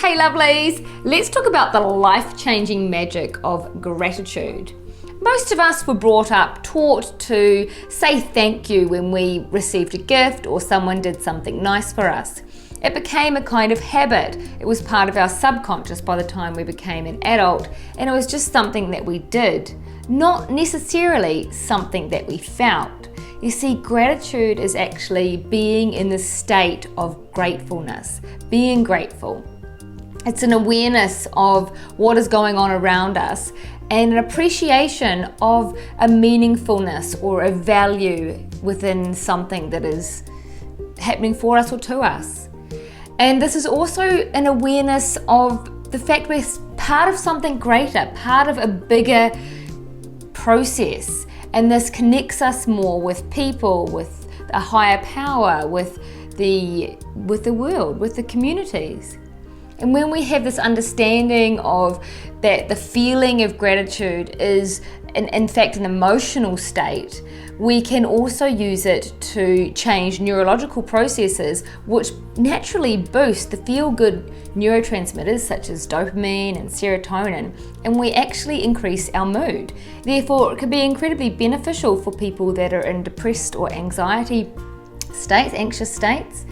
Hey lovelies, let's talk about the life-changing magic of gratitude. Most of us were brought up, taught to say thank you when we received a gift or someone did something nice for us. It became a kind of habit. It was part of our subconscious by the time we became an adult, and it was just something that we did, not necessarily something that we felt. You see, gratitude is actually being in the state of gratefulness, being grateful. It's an awareness of what is going on around us and an appreciation of a meaningfulness or a value within something that is happening for us or to us. And this is also an awareness of the fact we're part of something greater, part of a bigger process. And this connects us more with people, with a higher power, with the world, with the communities. And when we have this understanding of that the feeling of gratitude is in fact an emotional state, we can also use it to change neurological processes which naturally boost the feel-good neurotransmitters such as dopamine and serotonin, and we actually increase our mood. Therefore, it can be incredibly beneficial for people that are in depressed or anxiety states, anxious states.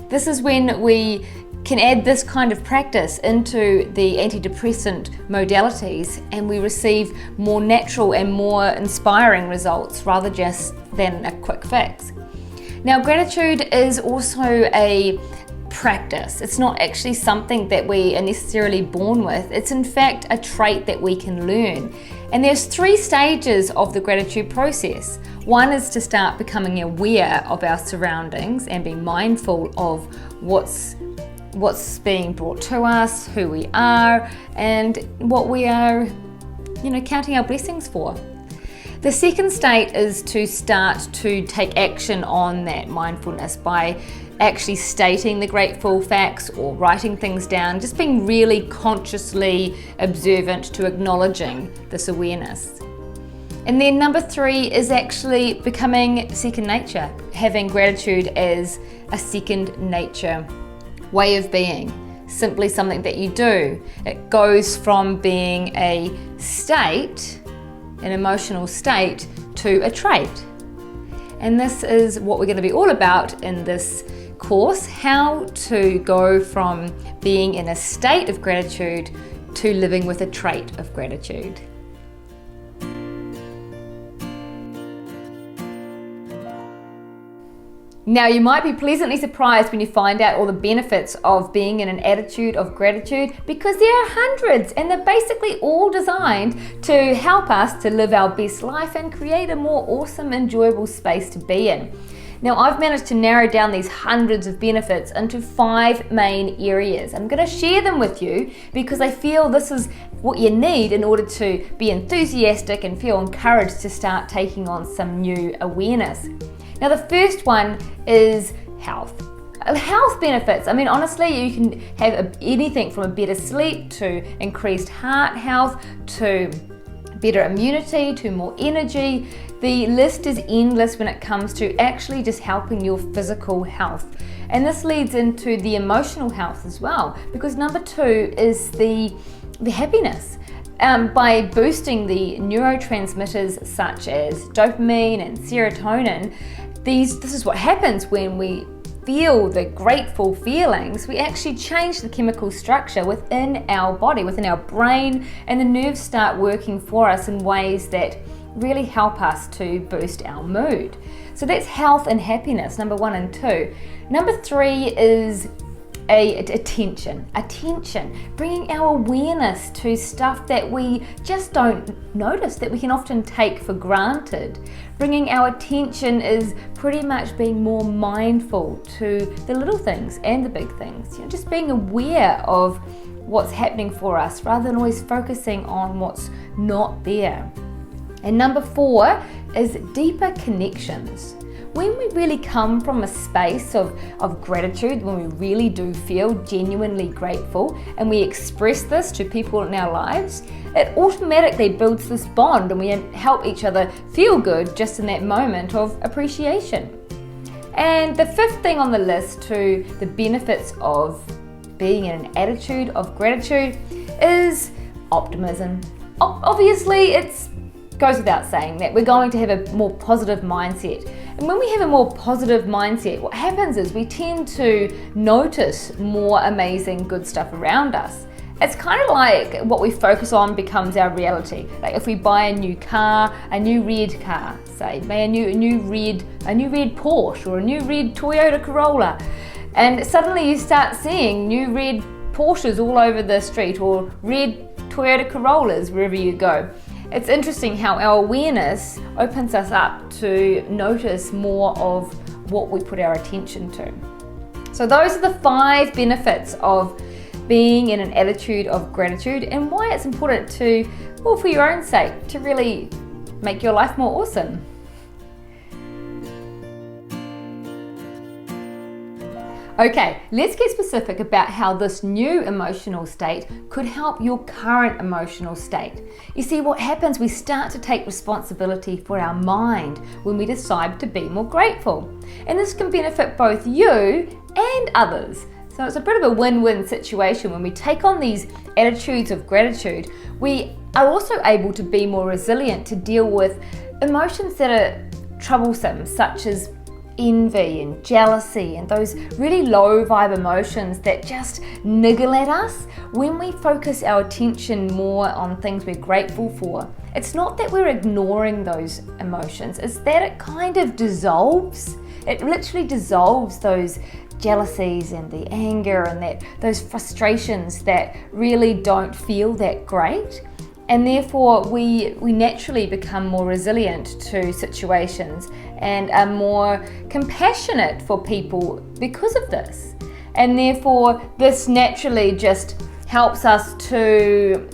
This is when we can add this kind of practice into the antidepressant modalities and we receive more natural and more inspiring results rather just than a quick fix. Now, gratitude is also a practice. It's not actually something that we are necessarily born with. It's in fact a trait that we can learn. And there's 3 stages of the gratitude process. One is to start becoming aware of our surroundings and be mindful of what's being brought to us, who we are, and what we are, counting our blessings for. The second state is to start to take action on that mindfulness by actually stating the grateful facts or writing things down, just being really consciously observant to acknowledging this awareness. And then number 3 is actually becoming second nature, having gratitude as a second nature way of being, simply something that you do. It goes from being a state, an emotional state, to a trait. And this is what we're going to be all about in this course, how to go from being in a state of gratitude to living with a trait of gratitude. Now, you might be pleasantly surprised when you find out all the benefits of being in an attitude of gratitude, because there are hundreds and they're basically all designed to help us to live our best life and create a more awesome, enjoyable space to be in. Now, I've managed to narrow down these hundreds of benefits into 5 main areas. I'm going to share them with you because I feel this is what you need in order to be enthusiastic and feel encouraged to start taking on some new awareness. Now, the first one is health. Health benefits. I mean, honestly, you can have anything from a better sleep to increased heart health to better immunity to more energy. The list is endless when it comes to actually just helping your physical health. And this leads into the emotional health as well, because number 2 is the happiness. By boosting the neurotransmitters such as dopamine and serotonin, this is what happens when we feel the grateful feelings. We actually change the chemical structure within our body, within our brain, and the nerves start working for us in ways that really help us to boost our mood. So that's health and happiness, number 1 and 2. Number 3 is attention, bringing our awareness to stuff that we just don't notice, that we can often take for granted. Bringing our attention is pretty much being more mindful to the little things and the big things, just being aware of what's happening for us rather than always focusing on what's not there. And number 4 is deeper connections. When we really come from a space of gratitude, when we really do feel genuinely grateful and we express this to people in our lives, it automatically builds this bond and we help each other feel good just in that moment of appreciation. And the 5th thing on the list to the benefits of being in an attitude of gratitude is optimism. Obviously, it goes without saying that we're going to have a more positive mindset. And when we have a more positive mindset, what happens is we tend to notice more amazing good stuff around us. It's kind of like what we focus on becomes our reality. Like if we buy a new car, a new red car, say, a new red Porsche or a new red Toyota Corolla, and suddenly you start seeing new red Porsches all over the street or red Toyota Corollas wherever you go. It's interesting how our awareness opens us up to notice more of what we put our attention to. So those are the 5 benefits of being in an attitude of gratitude and why it's important to, well, for your own sake, to really make your life more awesome. Okay, let's get specific about how this new emotional state could help your current emotional state. You see, what happens, we start to take responsibility for our mind when we decide to be more grateful. And this can benefit both you and others. So it's a bit of a win-win situation. When we take on these attitudes of gratitude, we are also able to be more resilient to deal with emotions that are troublesome, such as envy and jealousy and those really low vibe emotions that just niggle at us. When we focus our attention more on things we're grateful for, it's not that we're ignoring those emotions, it's that it kind of dissolves. It literally dissolves those jealousies and the anger and those frustrations that really don't feel that great. And therefore we naturally become more resilient to situations and are more compassionate for people because of this. And therefore this naturally just helps us to,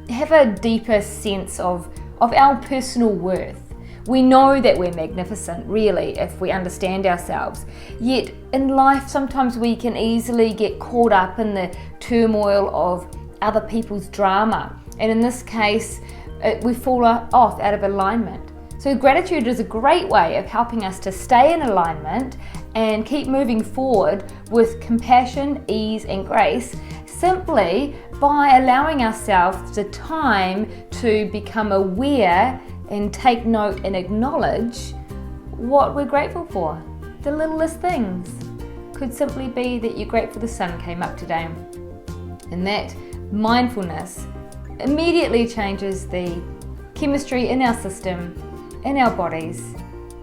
have a deeper sense of our personal worth. We know that we're magnificent, really, if we understand ourselves. Yet in life, sometimes we can easily get caught up in the turmoil of other people's drama. And in this case, we fall off out of alignment. So gratitude is a great way of helping us to stay in alignment and keep moving forward with compassion, ease, and grace, simply by allowing ourselves the time to become aware and take note and acknowledge what we're grateful for. The littlest things could simply be that you're grateful the sun came up today. And that mindfulness immediately changes the chemistry in our system, in our bodies,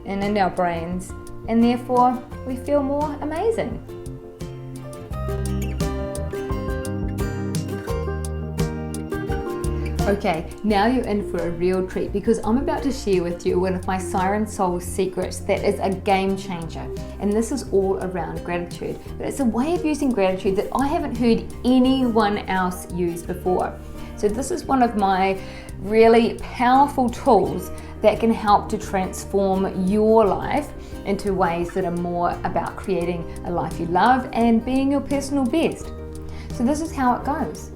and in our brains, and therefore we feel more amazing. Okay, now you're in for a real treat because I'm about to share with you one of my Siren Soul secrets that is a game changer. And this is all around gratitude. But it's a way of using gratitude that I haven't heard anyone else use before. So this is one of my really powerful tools that can help to transform your life into ways that are more about creating a life you love and being your personal best. So this is how it goes.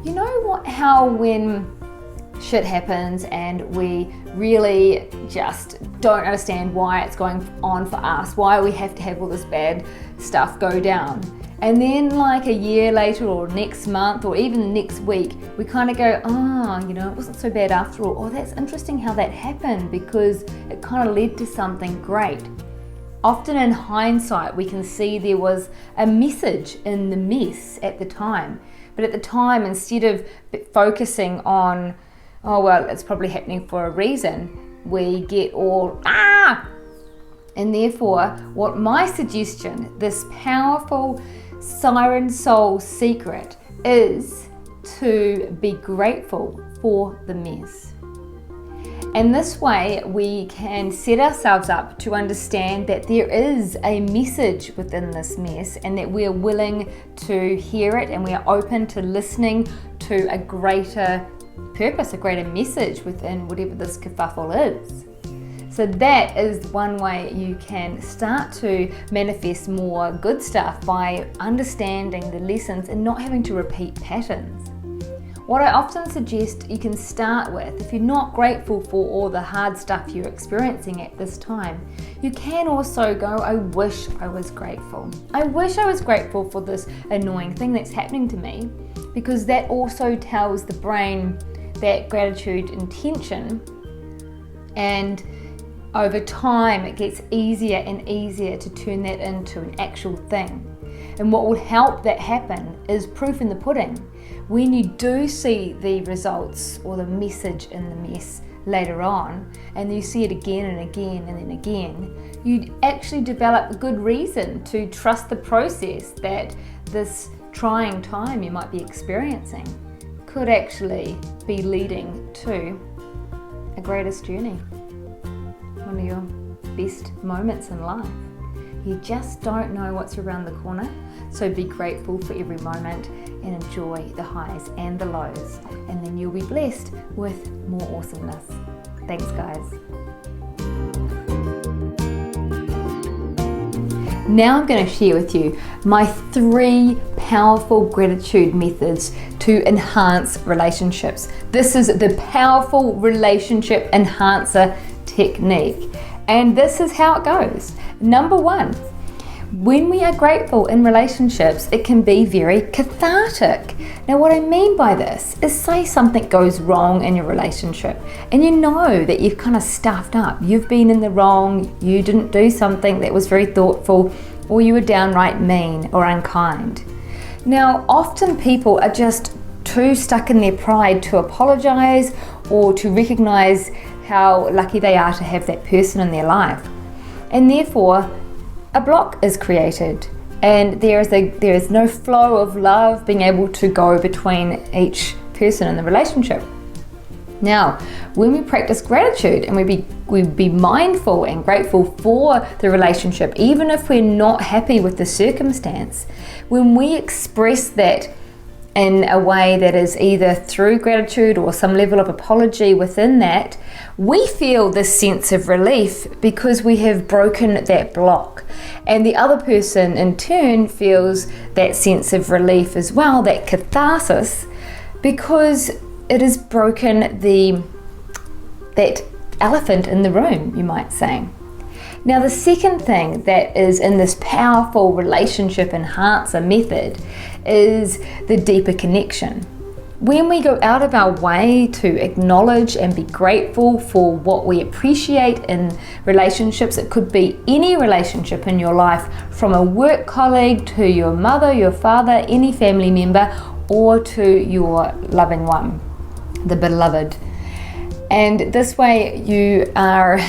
You know how when shit happens and we really just don't understand why it's going on for us, why we have to have all this bad stuff go down. And then like a year later or next month or even next week, we kind of go, it wasn't so bad after all. Oh, that's interesting how that happened because it kind of led to something great. Often in hindsight, we can see there was a message in the mess at the time. But at the time, instead of focusing on, it's probably happening for a reason, we get all, And therefore, what my suggestion, this powerful Siren Soul secret, is to be grateful for the mess. And this way we can set ourselves up to understand that there is a message within this mess and that we are willing to hear it and we are open to listening to a greater purpose, a greater message within whatever this kerfuffle is. So that is one way you can start to manifest more good stuff by understanding the lessons and not having to repeat patterns. What I often suggest you can start with, if you're not grateful for all the hard stuff you're experiencing at this time, you can also go, I wish I was grateful. I wish I was grateful for this annoying thing that's happening to me, because that also tells the brain that gratitude intention, and over time it gets easier and easier to turn that into an actual thing. And what will help that happen is proof in the pudding. When you do see the results or the message in the mess later on, and you see it again and again and then again, you actually develop a good reason to trust the process that this trying time you might be experiencing could actually be leading to a greatest journey, one of your best moments in life. You just don't know what's around the corner, so be grateful for every moment and enjoy the highs and the lows, and then you'll be blessed with more awesomeness. Thanks, guys. Now I'm going to share with you my 3 powerful gratitude methods to enhance relationships. This is the powerful relationship enhancer technique, and this is how it goes. Number 1, when we are grateful in relationships, it can be very cathartic. Now, what I mean by this is, say something goes wrong in your relationship and you know that you've kind of stuffed up, you've been in the wrong, you didn't do something that was very thoughtful, or you were downright mean or unkind. Now, often people are just too stuck in their pride to apologize or to recognize how lucky they are to have that person in their life. And therefore, a block is created, and there is no flow of love being able to go between each person in the relationship. Now, when we practice gratitude and we be mindful and grateful for the relationship, even if we're not happy with the circumstance, when we express that in a way that is either through gratitude or some level of apology within that, we feel this sense of relief because we have broken that block. And the other person in turn feels that sense of relief as well, that catharsis, because it has broken that elephant in the room, you might say. Now, the second thing that is in this powerful relationship enhancer method is the deeper connection. When we go out of our way to acknowledge and be grateful for what we appreciate in relationships, it could be any relationship in your life, from a work colleague to your mother, your father, any family member, or to your loving one, the beloved. And this way you are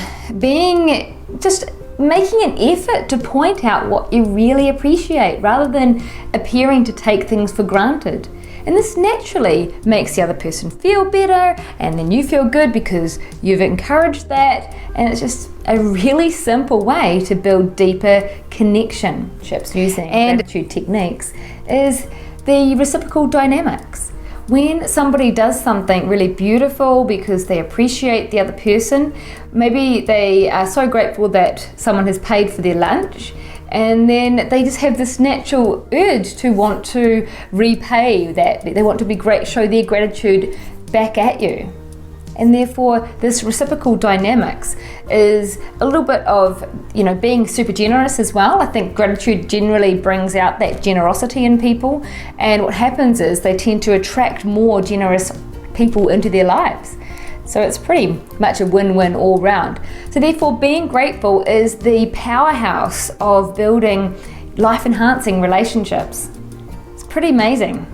just making an effort to point out what you really appreciate rather than appearing to take things for granted. And this naturally makes the other person feel better, and then you feel good because you've encouraged that. And it's just a really simple way to build deeper connectionships using gratitude techniques is the reciprocal dynamics. When somebody does something really beautiful because they appreciate the other person, maybe they are so grateful that someone has paid for their lunch, and then they just have this natural urge to want to repay that. They want to be great, show their gratitude back at you. And therefore, this reciprocal dynamics is a little bit of, being super generous as well. I think gratitude generally brings out that generosity in people. And what happens is they tend to attract more generous people into their lives. So it's pretty much a win-win all round. So therefore, being grateful is the powerhouse of building life-enhancing relationships. It's pretty amazing.